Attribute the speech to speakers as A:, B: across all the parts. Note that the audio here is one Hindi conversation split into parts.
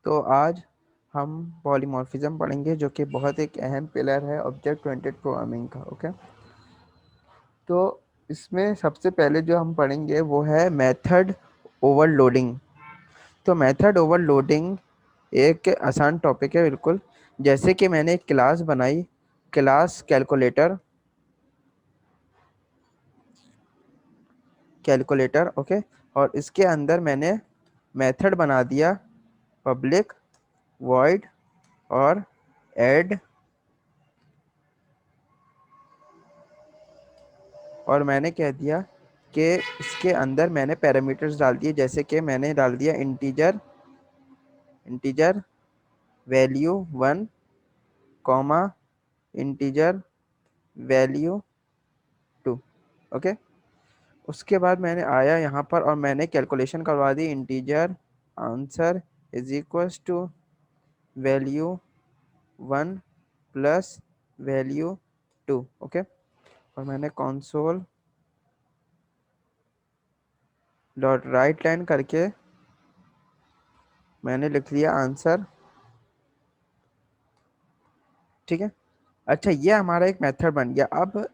A: तो आज हम पॉलीमॉर्फिज्म पढ़ेंगे जो कि बहुत एक अहम पिलर है ऑब्जेक्ट ओरिएंटेड प्रोग्रामिंग का। ओके, तो इसमें सबसे पहले जो हम पढ़ेंगे वो है मेथड ओवरलोडिंग। तो मेथड ओवरलोडिंग एक आसान टॉपिक है बिल्कुल। जैसे कि मैंने एक क्लास बनाई, क्लास कैलकुलेटर। ओके, और इसके अंदर मैंने मेथड बना दिया पब्लिक वॉइड और ऐड, और मैंने कह दिया कि इसके अंदर मैंने पैरामीटर्स डाल दिए। जैसे कि मैंने डाल दिया integer value 1 comma integer value 2। Okay, उसके बाद मैंने आया यहाँ पर और मैंने कैलकुलेशन करवा दी। Integer answer is equals to value 1 plus value 2। Okay, और मैंने कंसोल डॉट राइट लाइन करके मैंने लिख लिया आंसर। ठीक है, अच्छा, ये हमारा एक मेथड बन गया। अब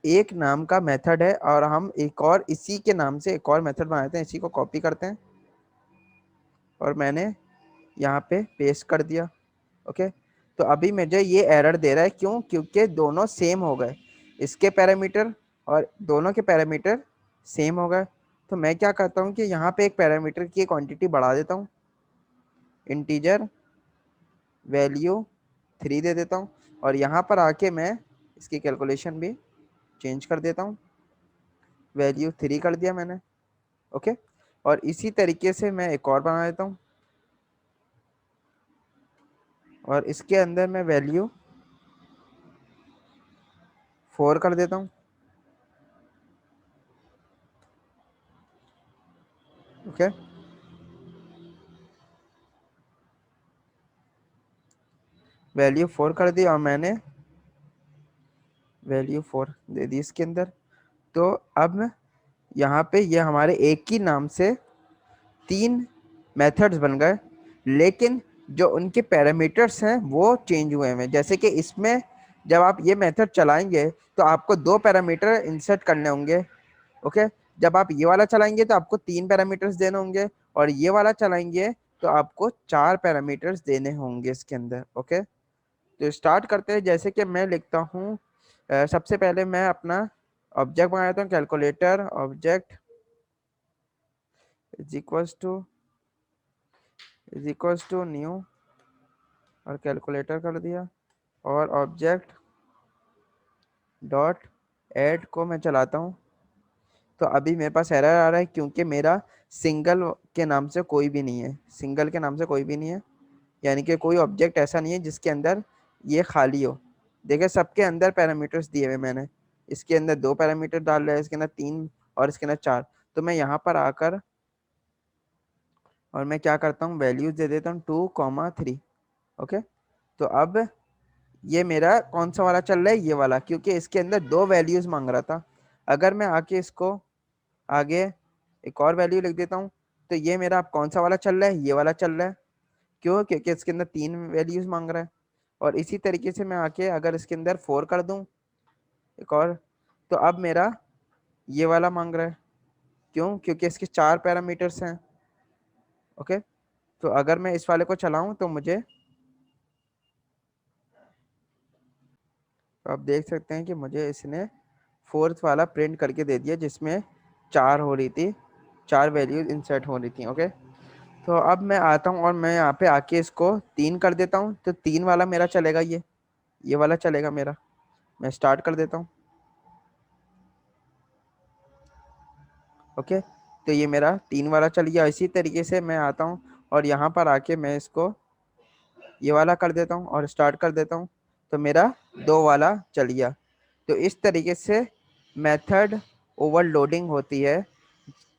A: एक नाम का मेथड है और हम एक और इसी के नाम से एक और मेथड बनाते हैं, इसी को कॉपी करते हैं और मैंने यहाँ पे पेस्ट कर दिया। ओके, तो अभी मुझे ये एरर दे रहा है, क्यों? क्योंकि दोनों सेम हो गए, इसके पैरामीटर और दोनों के पैरामीटर सेम हो गए। तो मैं क्या करता हूँ कि यहाँ पे एक पैरामीटर की क्वांटिटी बढ़ा देता हूँ, इंटीजर वैल्यू 3 दे देता हूँ, और यहाँ पर आके मैं इसकी कैलकुलेशन भी चेंज कर देता हूँ, वैल्यू 3 कर दिया मैंने। ओके, और इसी तरीके से मैं एक और बना देता हूँ और इसके अंदर मैं वैल्यू 4 कर देता हूँ। ओके, वैल्यू 4 कर दी और मैंने वैल्यू 4 दे दी इसके अंदर। तो अब यहाँ पे ये हमारे एक ही नाम से 3 मेथड्स बन गए, लेकिन जो उनके पैरामीटर्स हैं वो चेंज हुए हैं। जैसे कि इसमें जब आप ये मेथड चलाएंगे तो आपको 2 पैरामीटर इंसर्ट करने होंगे। ओके, जब आप ये वाला चलाएंगे तो आपको 3 पैरामीटर्स देने होंगे, और ये वाला चलाएंगे तो आपको 4 पैरामीटर्स देने होंगे इसके अंदर। ओके, तो स्टार्ट करते हैं। जैसे कि मैं लिखता हूँ, सबसे पहले मैं अपना ऑब्जेक्ट बनाता हूँ, calculator object is equals to new, और कैलकुलेटर कर दिया, और ऑब्जेक्ट डॉट ऐड को मैं चलाता हूँ। तो अभी मेरे पास एरर आ रहा है क्योंकि मेरा सिंगल के नाम से कोई भी नहीं है, सिंगल के नाम से कोई भी नहीं है, यानी कि कोई ऑब्जेक्ट ऐसा नहीं है जिसके अंदर ये खाली हो। देखिए, सबके अंदर पैरामीटर्स दिए हुए मैंने, इसके अंदर 2 पैरामीटर डाल रहे हैं, इसके अंदर 3 और इसके अंदर 4। तो मैं यहाँ पर आकर और मैं क्या करता हूँ, वैल्यूज दे देता हूँ 2,3। ओके, तो अब ये मेरा कौन सा वाला चल रहा है, ये वाला, क्योंकि इसके अंदर 2 वैल्यूज मांग रहा था। अगर मैं आके इसको आगे एक और वैल्यू लिख देता हूँ तो ये मेरा अब कौन सा वाला चल रहा है, ये वाला चल रहा है। क्यों? क्योंकि इसके अंदर 3 वैल्यूज मांग रहा है। और इसी तरीके से मैं आके अगर इसके अंदर 4 कर दूं एक और, तो अब मेरा ये वाला मांग रहा है। क्यों? क्योंकि इसके 4 पैरामीटर्स हैं। ओके, तो अगर मैं इस वाले को चलाऊं तो मुझे, तो आप देख सकते हैं कि मुझे इसने 4th वाला प्रिंट करके दे दिया, जिसमें 4 हो रही थी, 4 वैल्यूज इंसर्ट हो रही थी। ओके, तो अब मैं आता हूँ और मैं यहाँ पे आके इसको 3 कर देता हूँ, तो 3 वाला मेरा चलेगा, ये वाला चलेगा मेरा। मैं स्टार्ट कर देता हूँ। ओके, तो ये मेरा 3 वाला चल गया। इसी तरीके से मैं आता हूँ और यहाँ पर आके मैं इसको ये वाला कर देता हूँ और स्टार्ट कर देता हूँ, तो मेरा 2 वाला चल गया। तो इस तरीके से मेथड ओवरलोडिंग होती है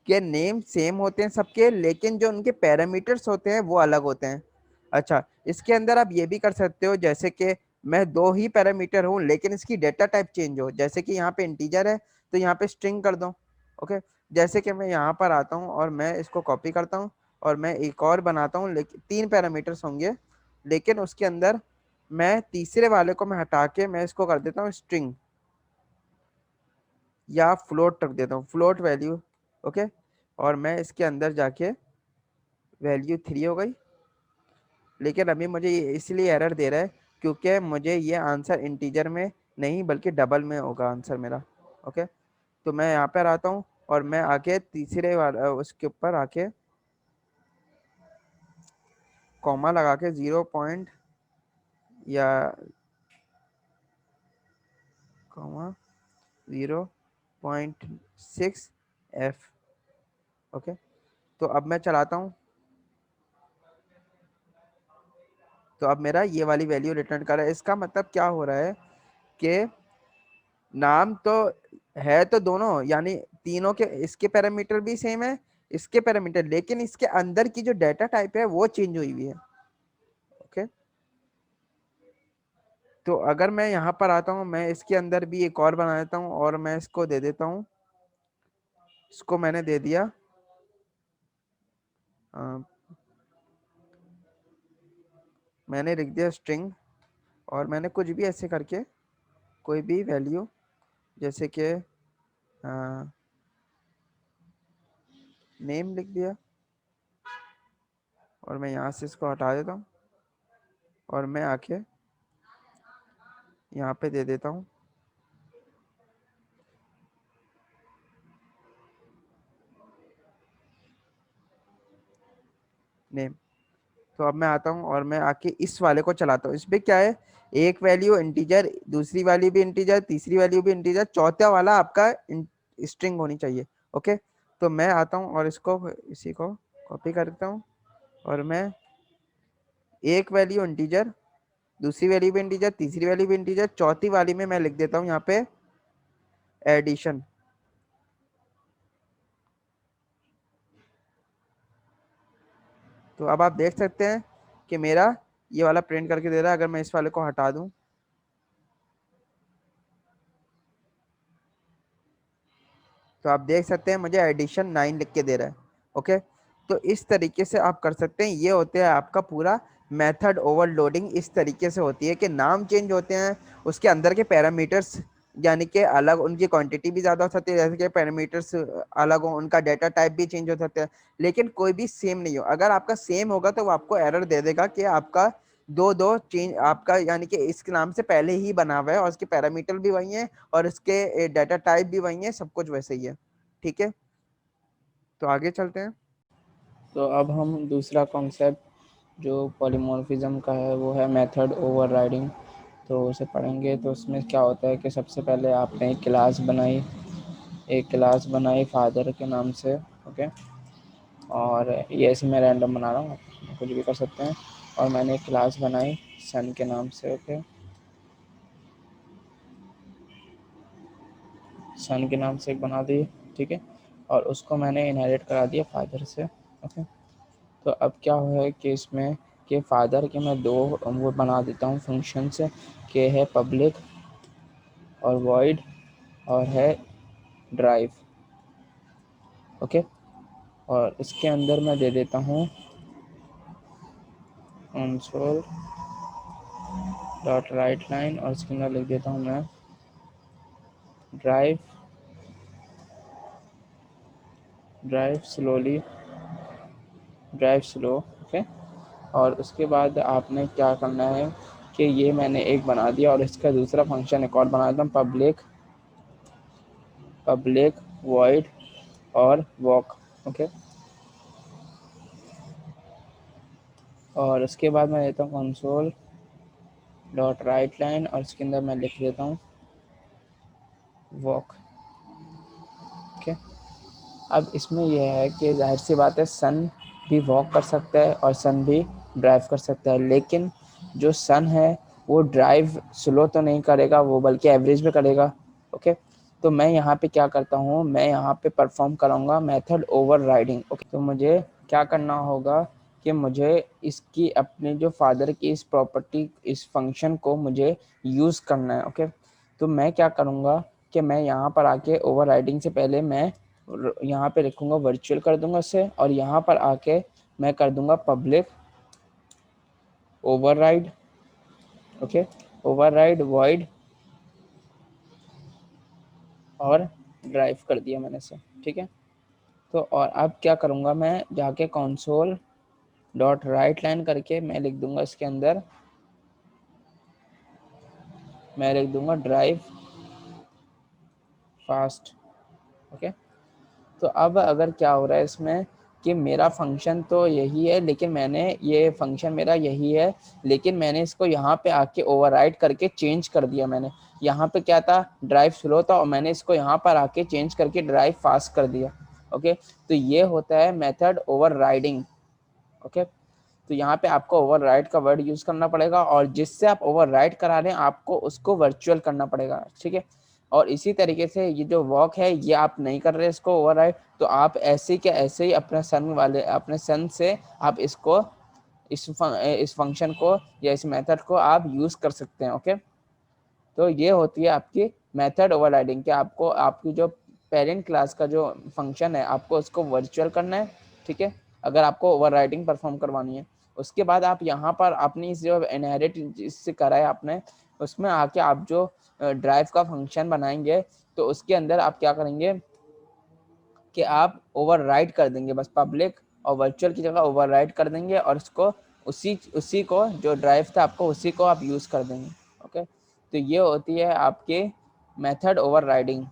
A: कि नेम सेम होते हैं सबके, लेकिन जो उनके पैरामीटर्स होते हैं वो अलग होते हैं। अच्छा, इसके अंदर आप ये भी कर सकते हो, जैसे कि मैं 2 ही पैरामीटर हूँ लेकिन इसकी डेटा टाइप चेंज हो। जैसे कि यहाँ पे इंटीजर है तो यहाँ पे स्ट्रिंग कर दो। ओके, जैसे कि मैं यहाँ पर आता हूँ और मैं इसको कॉपी करता हूँ और मैं एक और बनाता हूँ, लेकिन 3 पैरामीटर्स होंगे, लेकिन उसके अंदर मैं तीसरे वाले को मैं हटा के मैं इसको कर देता हूँ स्ट्रिंग या फ्लोट रख देता हूँ, फ्लोट वैल्यू। ओके, और मैं इसके अंदर जाके वैल्यू 3 हो गई, लेकिन अभी मुझे ये इसलिए एरर दे रहा है क्योंकि मुझे ये आंसर इंटीजर में नहीं बल्कि डबल में होगा आंसर मेरा। ओके, तो मैं यहाँ पर आता हूँ और मैं आके तीसरे वाला उसके ऊपर आके कॉमा लगा के 0 पॉइंट या कॉमा 0.6 f। ओके, तो अब मैं चलाता हूँ, तो अब मेरा ये वाली वैल्यू रिटर्न कर रहा है। इसका मतलब क्या हो रहा है कि नाम तो है तो दोनों, यानी तीनों के, इसके पैरामीटर भी सेम है, इसके पैरामीटर, लेकिन इसके अंदर की जो डेटा टाइप है वो चेंज हुई हुई है। ओके, तो अगर मैं यहाँ पर आता हूँ, मैं इसके अंदर भी एक और बना देता हूँ और मैं इसको दे देता हूँ, इसको मैंने दे दिया अ, मैंने लिख दिया स्ट्रिंग, और मैंने कुछ भी ऐसे करके कोई भी वैल्यू जैसे कि नेम लिख दिया, और मैं यहाँ से इसको हटा देता हूँ और मैं आके यहाँ पे दे देता हूँ नेम। तो अब मैं आता हूँ और मैं आके इस वाले को चलाता हूँ। इसमें क्या है, एक वैल्यू इंटीजर, दूसरी वाली भी इंटीजर, तीसरी वैल्यू भी इंटीजर, चौथा वाला आपका स्ट्रिंग होनी चाहिए। ओके, तो मैं आता हूँ और इसको, इसी को कॉपी करता हूँ और मैं एक वैल्यू इंटीजर, दूसरी वैल्यू भी इंटीजर, तीसरी वैल्यू भी इंटीजर, चौथी वाली में मैं लिख देता हूँ यहाँ पे एडिशन। तो अब आप देख सकते हैं कि मेरा ये वाला प्रिंट करके दे रहा है। अगर मैं इस वाले को हटा दूं तो आप देख सकते हैं मुझे एडिशन 9 लिख के दे रहा है। ओके, तो इस तरीके से आप कर सकते हैं। ये होते हैं आपका पूरा मेथड ओवरलोडिंग। इस तरीके से होती है कि नाम चेंज होते हैं, उसके अंदर के पैरामीटर्स यानी कि अलग, उनकी क्वांटिटी भी ज़्यादा हो सकती है, जैसे कि पैरामीटर्स अलग हो, उनका डेटा टाइप भी चेंज हो सकता है, लेकिन कोई भी सेम नहीं हो। अगर आपका सेम होगा तो वो आपको एरर दे देगा कि आपका दो दो चेंज, आपका यानी कि इस नाम से पहले ही बना हुआ है और उसके पैरामीटर भी वही है और इसके डेटा टाइप भी वही है, सब कुछ वैसे ही है। ठीक है, तो आगे चलते हैं।
B: तो अब हम दूसरा कॉन्सेप्ट जो पॉलीमॉर्फिज्म का है वो है मेथड ओवरराइडिंग। तो उसे पढ़ेंगे। तो उसमें क्या होता है कि सबसे पहले आपने एक क्लास बनाई फादर के नाम से। ओके, और ये ऐसे मैं रैंडम बना रहा हूँ, कुछ भी कर सकते हैं। और मैंने एक क्लास बनाई सन के नाम से। ओके, सन के नाम से एक बना दी। ठीक है, और उसको मैंने इनहेरिट करा दिया फादर से। ओके, तो अब क्या है कि इसमें कि फादर के मैं दो वो बना देता हूँ फंक्शन से, के है पब्लिक और वॉइड और है ड्राइव। ओके, और इसके अंदर मैं दे देता हूँ कंसोल डॉट राइट लाइन, और इसके अंदर लिख देता हूँ मैं drive drive slowly drive slow. Okay, और उसके बाद आपने क्या करना है कि ये मैंने एक बना दिया और इसका दूसरा फंक्शन एक और बना देता हूँ, पब्लिक वॉइड और वॉक। ओके, और उसके बाद मैं देता हूँ कंसोल डॉट राइट लाइन, और इसके अंदर मैं लिख देता हूँ वॉक। ओके, अब इसमें यह है कि जाहिर सी बात है सन भी वॉक कर सकता है और सन भी ड्राइव कर सकता है, लेकिन जो सन है वो ड्राइव स्लो तो नहीं करेगा, वो बल्कि एवरेज में करेगा। ओके, तो मैं यहाँ पे क्या करता हूँ, मैं यहाँ पे परफॉर्म कराऊंगा मेथड ओवरराइडिंग। ओके, तो मुझे क्या करना होगा कि मुझे इसकी अपने जो फादर की इस प्रॉपर्टी, इस फंक्शन को मुझे यूज़ करना है। ओके, तो मैं क्या करूँगा कि मैं यहाँ पर आके ओवरराइडिंग से पहले मैं यहाँ पे लिखूँगा वर्चुअल कर दूंगा इसे, और यहाँ पर आके मैं कर दूंगा public override, okay, override void और ड्राइव कर दिया मैंने से, ठीक है। तो और अब क्या करूँगा, मैं जाके कंसोल डॉट राइट लाइन करके मैं लिख दूंगा इसके अंदर, मैं लिख दूंगा ड्राइव फास्ट, ओके। तो अब अगर क्या हो रहा है इसमें कि मेरा फंक्शन तो यही है, लेकिन मैंने ये फंक्शन मेरा यही है, लेकिन मैंने इसको यहाँ पे आके ओवरराइड करके चेंज कर दिया। मैंने यहाँ पे क्या था, ड्राइव स्लो था, और मैंने इसको यहाँ पर आके चेंज करके ड्राइव फास्ट कर दिया, ओके। तो ये होता है मेथड ओवरराइडिंग, ओके। तो यहाँ पे आपको ओवरराइड का वर्ड यूज करना पड़ेगा, और जिससे आप ओवरराइड करा रहे हैं आपको उसको वर्चुअल करना पड़ेगा, ठीक है। और इसी तरीके से ये जो वॉक है ये आप नहीं कर रहे इसको ओवरराइड, तो आप ऐसे के ऐसे ही अपने सन से आप इसको इस फंक्शन को या इस मेथड को आप यूज कर सकते हैं, ओके। तो ये होती है आपकी मेथड ओवरराइडिंग, कि आपको आपकी जो पेरेंट क्लास का जो फंक्शन है आपको उसको वर्चुअल करना है, ठीक है, अगर आपको ओवरराइडिंग परफॉर्म करवानी है। उसके बाद आप यहाँ पर अपनी जो इनहेरिट इससे करा है आपने, उसमें आके आप जो ड्राइव का फंक्शन बनाएंगे, तो उसके अंदर आप क्या करेंगे कि आप ओवरराइड कर देंगे, बस पब्लिक और वर्चुअल की जगह ओवरराइड कर देंगे, और उसको उसी को जो ड्राइव था आपको उसी को आप यूज़ कर देंगे, ओके। तो ये होती है आपके मेथड ओवरराइडिंग।